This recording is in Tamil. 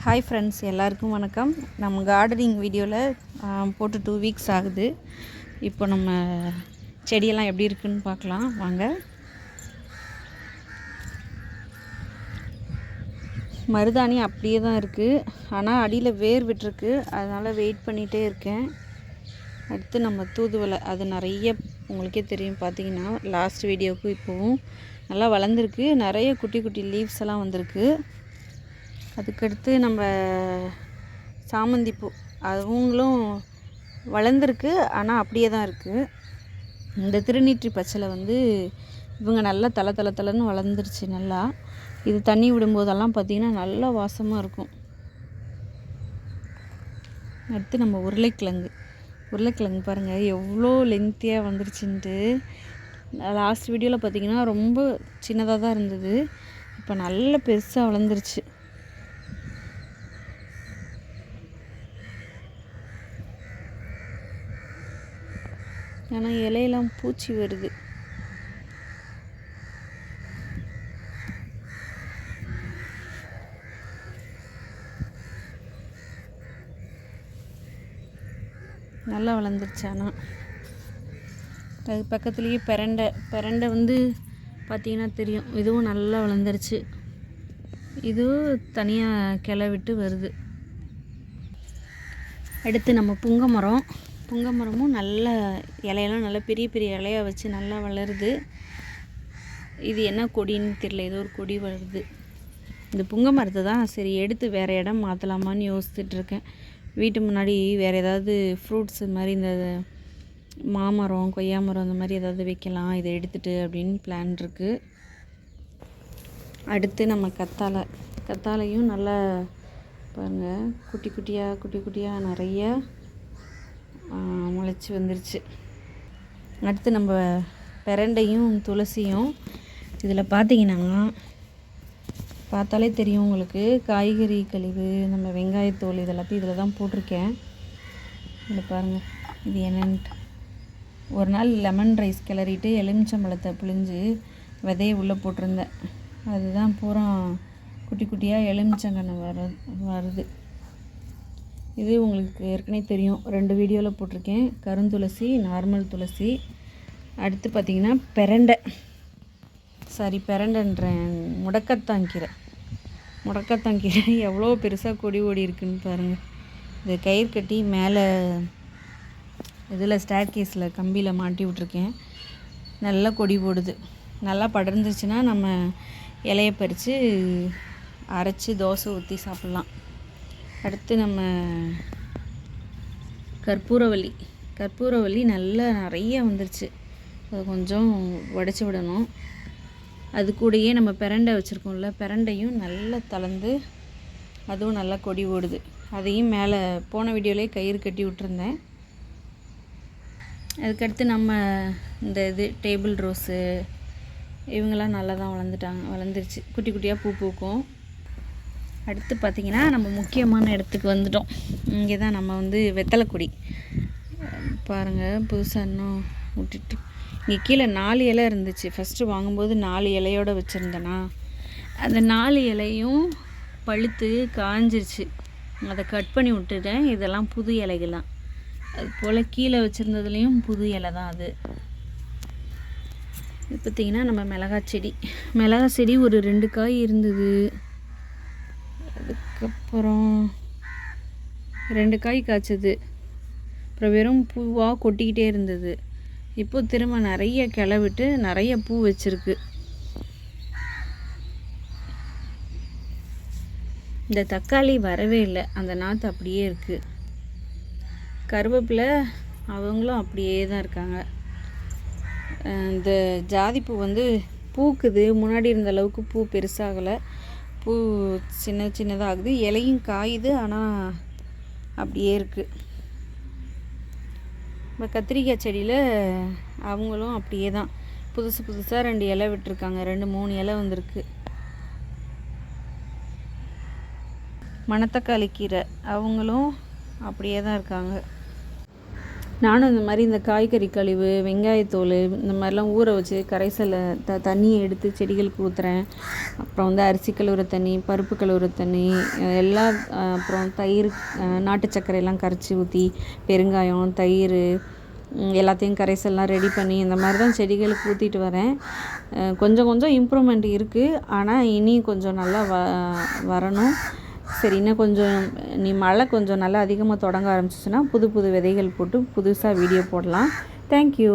ஹாய் ஃப்ரெண்ட்ஸ், எல்லாருக்கும் வணக்கம். நம்ம கார்டனிங் வீடியோவில் போட்டு 2 வீக்ஸ் ஆகுது. இப்போ நம்ம செடியெல்லாம் எப்படி இருக்குன்னு பார்க்கலாம் வாங்க. மருதாணி அப்படியே தான் இருக்குது, ஆனால் அடியில் வேர் விட்டுருக்கு. அதனால் வெயிட் பண்ணிகிட்டே இருக்கேன். அடுத்து நம்ம தூதுவளை, அது நிறைய உங்களுக்கே தெரியும். பார்த்தீங்கன்னா லாஸ்ட் வீடியோவுக்கு இப்போவும் நல்லா வளர்ந்துருக்கு. நிறைய குட்டி குட்டி லீவ்ஸ் எல்லாம் வந்திருக்கு. அதுக்கடுத்து நம்ம சாமந்தி பூ, அவங்களும் வளர்ந்துருக்கு, ஆனால் அப்படியே தான் இருக்குது. இந்த திருநீற்றி பச்சலை இவங்க நல்லா தலை வளர்ந்துருச்சு. நல்லா இது தண்ணி விடும்போதெல்லாம் பார்த்திங்கன்னா நல்லா வாசமாக இருக்கும். அடுத்து நம்ம உருளைக்கிழங்கு பாருங்கள் எவ்வளோ லென்த்தியாக வந்துருச்சுன்ட்டு. லாஸ்ட் வீடியோவில் பார்த்திங்கன்னா ரொம்ப சின்னதாக தான் இருந்தது, இப்போ நல்ல பெருசாக வளர்ந்துருச்சு. ஆனால் இலையெல்லாம் பூச்சி வருது. நல்லா வளர்ந்துருச்சு. ஆனால் அது பக்கத்துலேயே பெரண்டை பார்த்திங்கன்னா தெரியும், இதுவும் நல்லா வளர்ந்துருச்சு. இதுவும் தனியாக கிளை விட்டு வருது. அடுத்து நம்ம புங்க மரமும் நல்ல இலையெல்லாம் நல்லா பெரிய பெரிய இலையாக வச்சு நல்லா வளருது. இது என்ன கொடின்னு தெரியல, ஏதோ ஒரு கொடி வளருது. இந்த புங்க மரத்தை தான் சரி எடுத்து வேறு இடம் மாற்றலாமான்னு யோசிச்சுட்ருக்கேன். வீட்டு முன்னாடி வேறு ஏதாவது ஃப்ரூட்ஸ் மாதிரி இந்த மாமரம், கொய்யா மரம் அந்த மாதிரி ஏதாவது வைக்கலாம் இதை எடுத்துகிட்டு அப்படின்னு பிளான் இருக்குது. அடுத்து நம்ம கத்தாழையும் நல்லா பாருங்கள், குட்டி குட்டியாக நிறைய முளைச்சி வந்துருச்சு. அடுத்து நம்ம பெரண்டையும் துளசியும், இதில் பார்த்தாலே தெரியும் உங்களுக்கு, காய்கறி கழிவு, நம்ம வெங்காயத்தோல் இதெல்லாத்தையும் இதில் தான் போட்டிருக்கேன். இதில் பாருங்கள் இது என்னன்ட்டு. ஒரு நாள் லெமன் ரைஸ் கிளறிட்டு எலுமிச்சம்பழத்தை புழிஞ்சு விதையை உள்ளே போட்டிருந்தேன். அதுதான் பூரா குட்டி குட்டியாக எலுமிச்சங்கன்று வருது. இது உங்களுக்கு ஏற்கனவே தெரியும், 2 வீடியோவில் போட்டிருக்கேன். கருந்துளசி, நார்மல் துளசி. அடுத்து பார்த்திங்கன்னா பெரண்டன்றேன், முடக்கத்தாங்கீரை எவ்வளோ பெருசாக கொடி ஓடி இருக்குன்னு பாருங்கள். இது கயிறு கட்டி மேலே இதில் ஸ்டேர் கேஸில் கம்பியில் மாட்டி விட்ருக்கேன். நல்லா கொடி போடுது. நல்லா படர்ந்துச்சுன்னா நம்ம இலையை பறித்து அரைச்சி தோசை ஊற்றி சாப்பிட்லாம். அடுத்து நம்ம கற்பூரவள்ளி நல்லா நிறைய வந்துருச்சு. அது கொஞ்சம் உடச்சி விடணும். அது கூடயே நம்ம பெரண்டை வச்சுருக்கோம்ல, பெரண்டையும் நல்லா தளர்ந்து அதுவும் நல்லா கொடி ஓடுது. அதையும் மேலே போன வீடியோலேயே கயிறு கட்டி விட்டுருந்தேன். அதுக்கடுத்து நம்ம இந்த டேபிள் ரோஸு இவங்கெல்லாம் நல்லா தான் வளர்ந்துருச்சு. குட்டி குட்டியாக பூ பூக்கும். அடுத்து பார்த்திங்கன்னா நம்ம முக்கியமான இடத்துக்கு வந்துட்டோம். இங்கே தான் நம்ம வெத்தலை கொடி பாருங்கள், புதுசாக இன்னும் விட்டுட்டு. இங்கே கீழே 4 இலை இருந்துச்சு. ஃபஸ்ட்டு வாங்கும்போது 4 இலையோடு வச்சுருந்தேனா, அந்த 4 இலையும் பழுத்து காஞ்சிருச்சு. அதை கட் பண்ணி விட்டுட்டேன். இதெல்லாம் புது இலைகள் தான். அது போல் கீழே வச்சுருந்ததுலேயும் புது இலை தான் அது. இது பார்த்திங்கன்னா நம்ம மிளகாய் செடி ஒரு 2 காய் இருந்தது. அதுக்கப்புறம் 2 காய் காய்ச்சது. அப்புறம் வெறும் பூவாக கொட்டிக்கிட்டே இருந்தது. இப்போ திரும்ப நிறைய கிளை விட்டு நிறைய பூ வச்சுருக்கு. இந்த தக்காளி வரவே இல்லை, அந்த நாற்று அப்படியே இருக்குது. கருவேப்பிலை அவங்களும் அப்படியே தான் இருக்காங்க. இந்த ஜாதிப்பூ பூக்குது. முன்னாடி இருந்த அளவுக்கு பூ பெருசாகலை, பூ சின்னதாகுது. இலையும் காயுது, ஆனால் அப்படியே இருக்குது. இப்போ கத்திரிக்காய் செடியில் அவங்களும் அப்படியே தான் புதுசாக 2 இலை விட்டுருக்காங்க. 2-3 இலை வந்திருக்கு. மணத்தக்காளி கீரை அவங்களும் அப்படியே தான் இருக்காங்க. நானும் இந்த மாதிரி இந்த காய்கறி கழிவு, வெங்காயத்தோல் இந்த மாதிரிலாம் ஊற வச்சு கரைசலை தண்ணியை எடுத்து செடிகளுக்கு ஊற்றுறேன். அப்புறம் வந்து அரிசி கழுவுற தண்ணி, பருப்பு கழுவுற தண்ணி எல்லாம், அப்புறம் தயிர், நாட்டு சர்க்கரையெல்லாம் கரைச்சி ஊற்றி, பெருங்காயம், தயிர் எல்லாத்தையும் கரைசல்லாம் ரெடி பண்ணி இந்த மாதிரி தான் செடிகளுக்கு ஊற்றிட்டு வரேன். கொஞ்சம் கொஞ்சம் இம்ப்ரூவ்மெண்ட் இருக்குது. ஆனால் இனி கொஞ்சம் நல்லா வரணும். சரி, இன்னும் கொஞ்சம் மழை கொஞ்சம் நல்லா அதிகமாக தொடங்க ஆரம்பிச்சிச்சுன்னா புது புது விதைகள் போட்டு புதுசாக வீடியோ போடலாம். தேங்க்யூ.